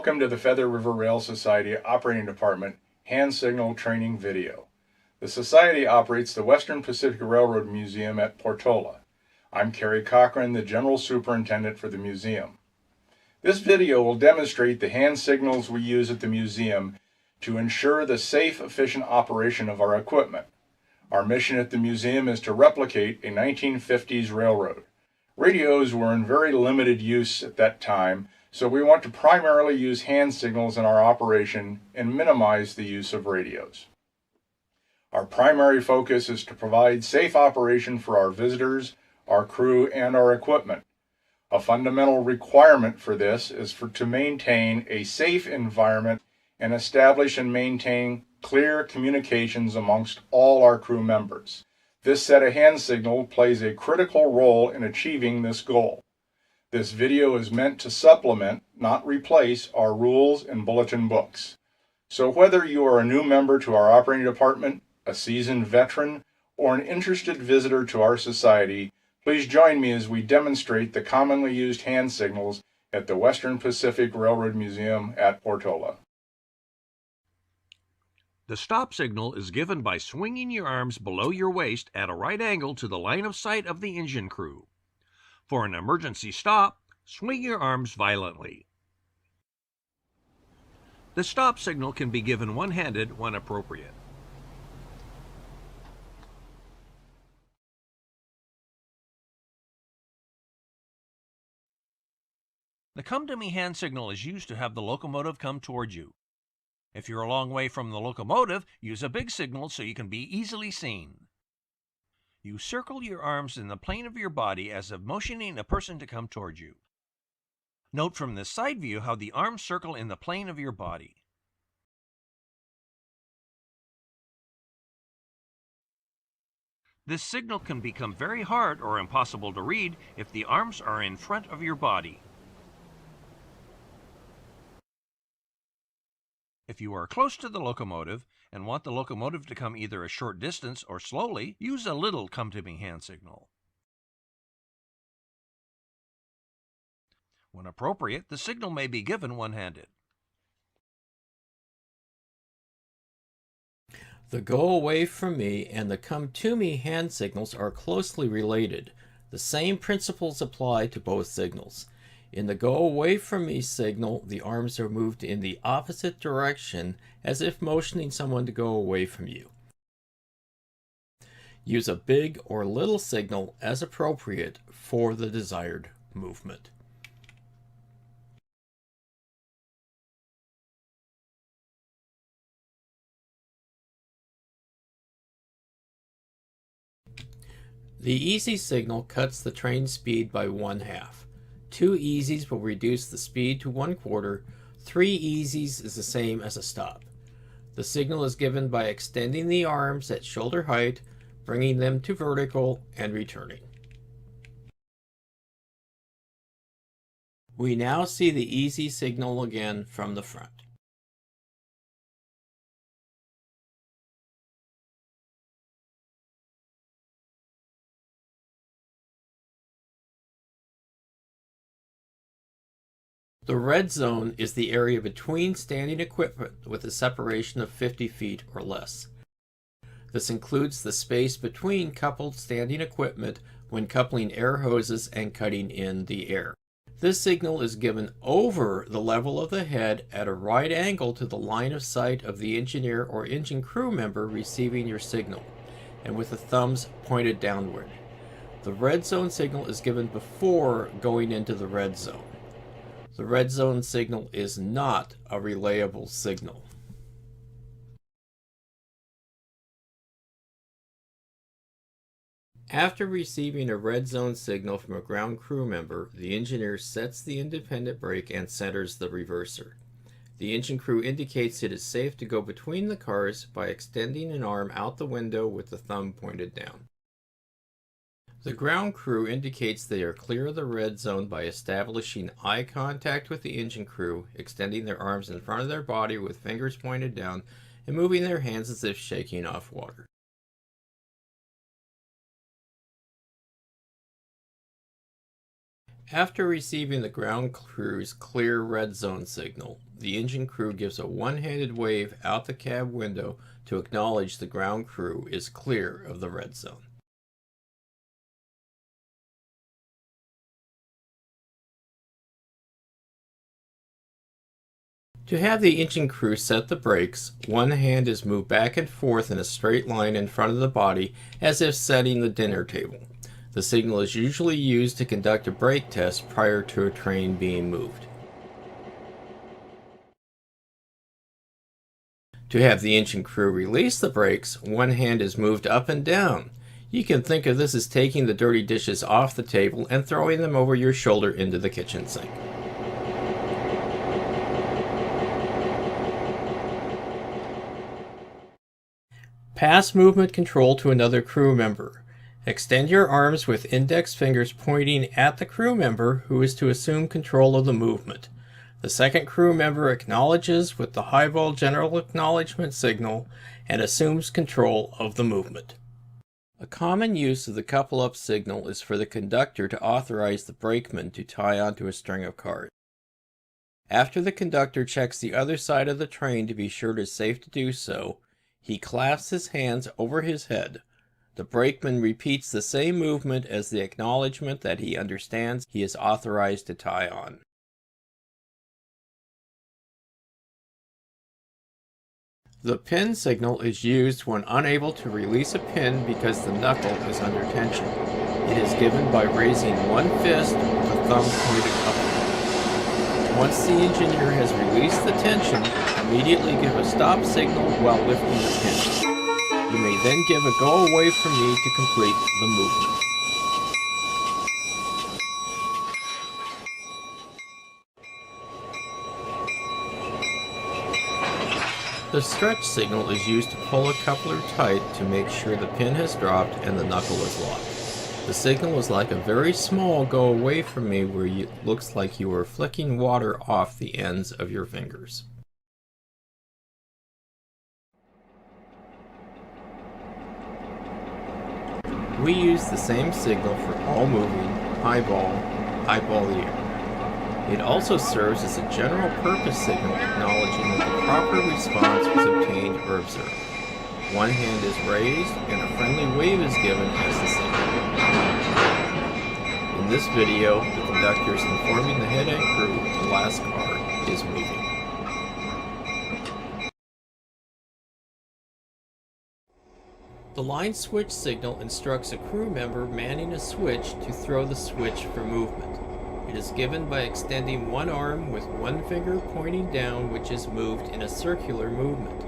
Welcome to the Feather River Rail Society Operating Department Hand Signal Training video. The Society operates the Western Pacific Railroad Museum at Portola. I'm Kerry Cochran, the General Superintendent for the museum. This video will demonstrate the hand signals we use at the museum to ensure the safe, efficient operation of our equipment. Our mission at the museum is to replicate a 1950s railroad. Radios were in very limited use at that time, so we want to primarily use hand signals in our operation and minimize the use of radios. Our primary focus is to provide safe operation for our visitors, our crew, and our equipment. A fundamental requirement for this is to maintain a safe environment and establish and maintain clear communications amongst all our crew members. This set of hand signal plays a critical role in achieving this goal. This video is meant to supplement, not replace, our rules and bulletin books. So whether you are a new member to our operating department, a seasoned veteran, or an interested visitor to our society, please join me as we demonstrate the commonly used hand signals at the Western Pacific Railroad Museum at Portola. The stop signal is given by swinging your arms below your waist at a right angle to the line of sight of the engine crew. For an emergency stop, swing your arms violently. The stop signal can be given one-handed when appropriate. The come to me hand signal is used to have the locomotive come toward you. If you're a long way from the locomotive, use a big signal so you can be easily seen. You circle your arms in the plane of your body as if motioning a person to come toward you. Note from the side view how the arms circle in the plane of your body. This signal can become very hard or impossible to read if the arms are in front of your body. If you are close to the locomotive and want the locomotive to come either a short distance or slowly, use a little come-to-me hand signal. When appropriate, the signal may be given one-handed. The go away from me and the come to me hand signals are closely related. The same principles apply to both signals. In the go away from me signal, the arms are moved in the opposite direction as if motioning someone to go away from you. Use a big or little signal as appropriate for the desired movement. The easy signal cuts the train speed by 1/2. 2 easies will reduce the speed to 1/4. 3 easies is the same as a stop. The signal is given by extending the arms at shoulder height, bringing them to vertical, and returning. We now see the easy signal again from the front. The red zone is the area between standing equipment with a separation of 50 feet or less. This includes the space between coupled standing equipment when coupling air hoses and cutting in the air. This signal is given over the level of the head at a right angle to the line of sight of the engineer or engine crew member receiving your signal, and with the thumbs pointed downward. The red zone signal is given before going into the red zone. The red zone signal is not a relayable signal. After receiving a red zone signal from a ground crew member, the engineer sets the independent brake and centers the reverser. The engine crew indicates it is safe to go between the cars by extending an arm out the window with the thumb pointed down. The ground crew indicates they are clear of the red zone by establishing eye contact with the engine crew, extending their arms in front of their body with fingers pointed down, and moving their hands as if shaking off water. After receiving the ground crew's clear red zone signal, the engine crew gives a one-handed wave out the cab window to acknowledge the ground crew is clear of the red zone. To have the engine crew set the brakes, one hand is moved back and forth in a straight line in front of the body as if setting the dinner table. The signal is usually used to conduct a brake test prior to a train being moved. To have the engine crew release the brakes, one hand is moved up and down. You can think of this as taking the dirty dishes off the table and throwing them over your shoulder into the kitchen sink. Pass movement control to another crew member. Extend your arms with index fingers pointing at the crew member who is to assume control of the movement. The second crew member acknowledges with the highball general acknowledgement signal and assumes control of the movement. A common use of the couple up signal is for the conductor to authorize the brakeman to tie onto a string of cars. After the conductor checks the other side of the train to be sure it is safe to do so, he clasps his hands over his head. The brakeman repeats the same movement as the acknowledgement that he understands he is authorized to tie on. The pin signal is used when unable to release a pin because the knuckle is under tension. It is given by raising one fist with the thumb pointed upward. Once the engineer has released the tension, immediately give a stop signal while lifting the pin. You may then give a go away from me to complete the movement. The stretch signal is used to pull a coupler tight to make sure the pin has dropped and the knuckle is locked. The signal is like a very small go away from me where it looks like you are flicking water off the ends of your fingers. We use the same signal for all moving, highball the air. It also serves as a general purpose signal acknowledging that the proper response was obtained or observed. One hand is raised and a friendly wave is given as the signal. In this video, the conductor is informing the head end crew that the last car is moving. The line switch signal instructs a crew member manning a switch to throw the switch for movement. It is given by extending one arm with one finger pointing down, which is moved in a circular movement.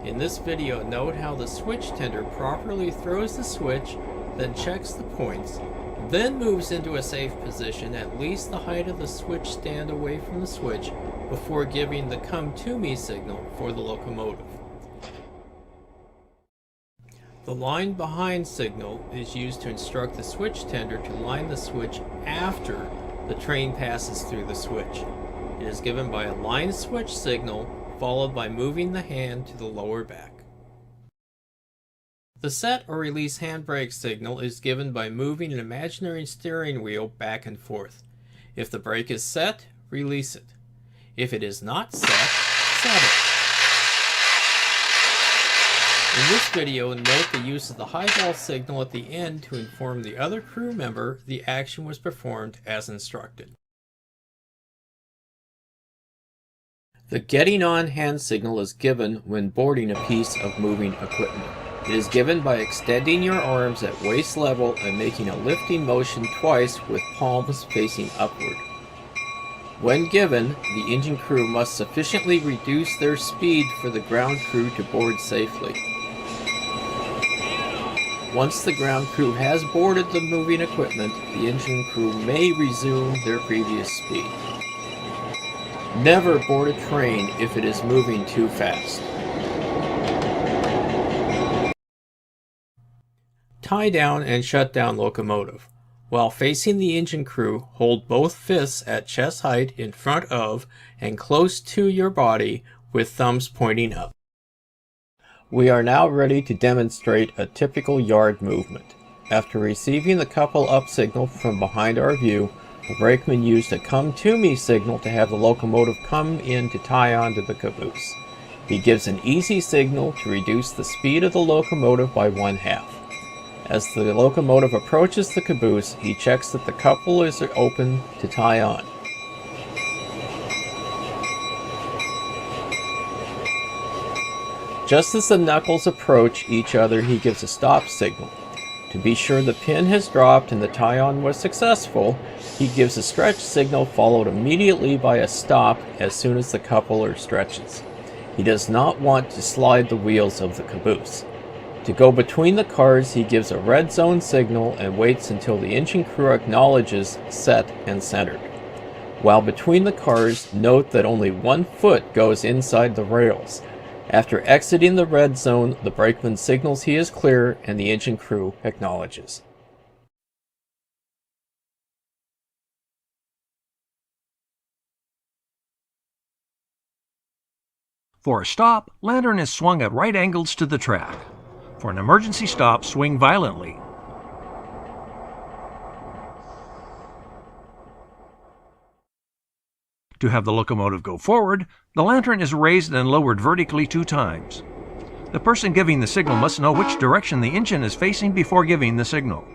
In this video, note how the switch tender properly throws the switch, then checks the points, then moves into a safe position at least the height of the switch stand away from the switch before giving the come to me signal for the locomotive. The line behind signal is used to instruct the switch tender to line the switch after the train passes through the switch. It is given by a line switch signal followed by moving the hand to the lower back. The set or release handbrake signal is given by moving an imaginary steering wheel back and forth. If the brake is set, release it. If it is not set it. In this video, note the use of the highball signal at the end to inform the other crew member the action was performed as instructed. The getting on hand signal is given when boarding a piece of moving equipment. It is given by extending your arms at waist level and making a lifting motion twice with palms facing upward. When given, the engine crew must sufficiently reduce their speed for the ground crew to board safely. Once the ground crew has boarded the moving equipment, the engine crew may resume their previous speed. Never board a train if it is moving too fast. Tie down and shut down locomotive. While facing the engine crew, hold both fists at chest height in front of and close to your body with thumbs pointing up. We are now ready to demonstrate a typical yard movement. After receiving the couple up signal from behind our view, the brakeman used a come-to-me signal to have the locomotive come in to tie onto the caboose. He gives an easy signal to reduce the speed of the locomotive by 1/2. As the locomotive approaches the caboose, he checks that the couple is open to tie on. Just as the knuckles approach each other, he gives a stop signal. To be sure the pin has dropped and the tie-on was successful, he gives a stretch signal followed immediately by a stop as soon as the coupler stretches. He does not want to slide the wheels of the caboose. To go between the cars, he gives a red zone signal and waits until the engine crew acknowledges set and centered. While between the cars, note that only 1 foot goes inside the rails. After exiting the red zone, the brakeman signals he is clear and the engine crew acknowledges. For a stop, lantern is swung at right angles to the track. For an emergency stop, swing violently. To have the locomotive go forward, the lantern is raised and lowered vertically 2 times. The person giving the signal must know which direction the engine is facing before giving the signal.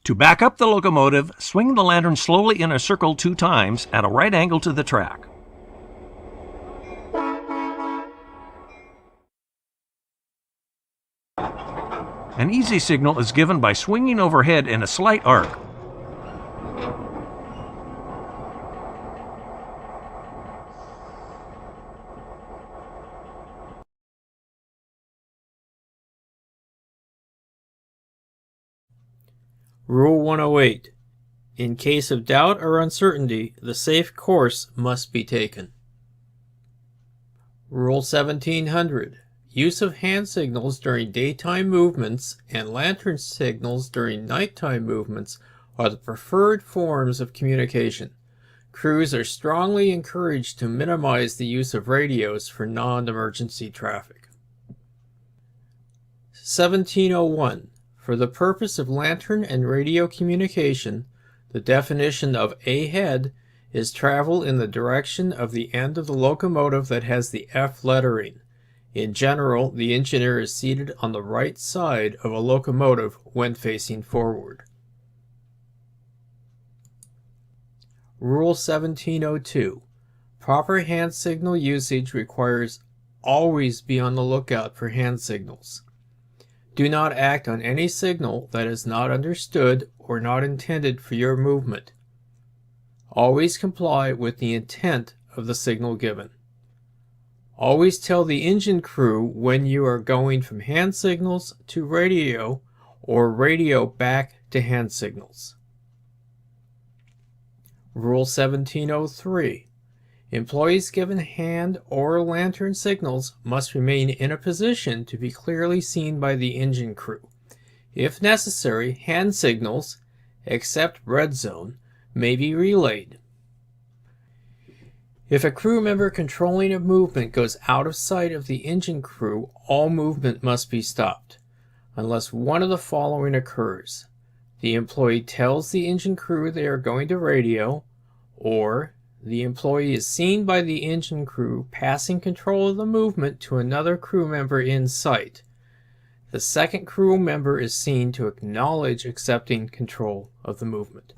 To back up the locomotive, swing the lantern slowly in a circle 2 times at a right angle to the track. An easy signal is given by swinging overhead in a slight arc. Rule 108. In case of doubt or uncertainty, the safe course must be taken. Rule 1700. Use of hand signals during daytime movements and lantern signals during nighttime movements are the preferred forms of communication. Crews are strongly encouraged to minimize the use of radios for non-emergency traffic. 1701. For the purpose of lantern and radio communication, the definition of ahead is travel in the direction of the end of the locomotive that has the F lettering. In general, the engineer is seated on the right side of a locomotive when facing forward. Rule 1702. Proper hand signal usage requires always be on the lookout for hand signals. Do not act on any signal that is not understood or not intended for your movement. Always comply with the intent of the signal given. Always tell the engine crew when you are going from hand signals to radio or radio back to hand signals. Rule 1703. Employees given hand or lantern signals must remain in a position to be clearly seen by the engine crew. If necessary, hand signals, except red zone, may be relayed. If a crew member controlling a movement goes out of sight of the engine crew, all movement must be stopped, unless one of the following occurs. The employee tells the engine crew they are going to radio, or the employee is seen by the engine crew passing control of the movement to another crew member in sight. The second crew member is seen to acknowledge accepting control of the movement.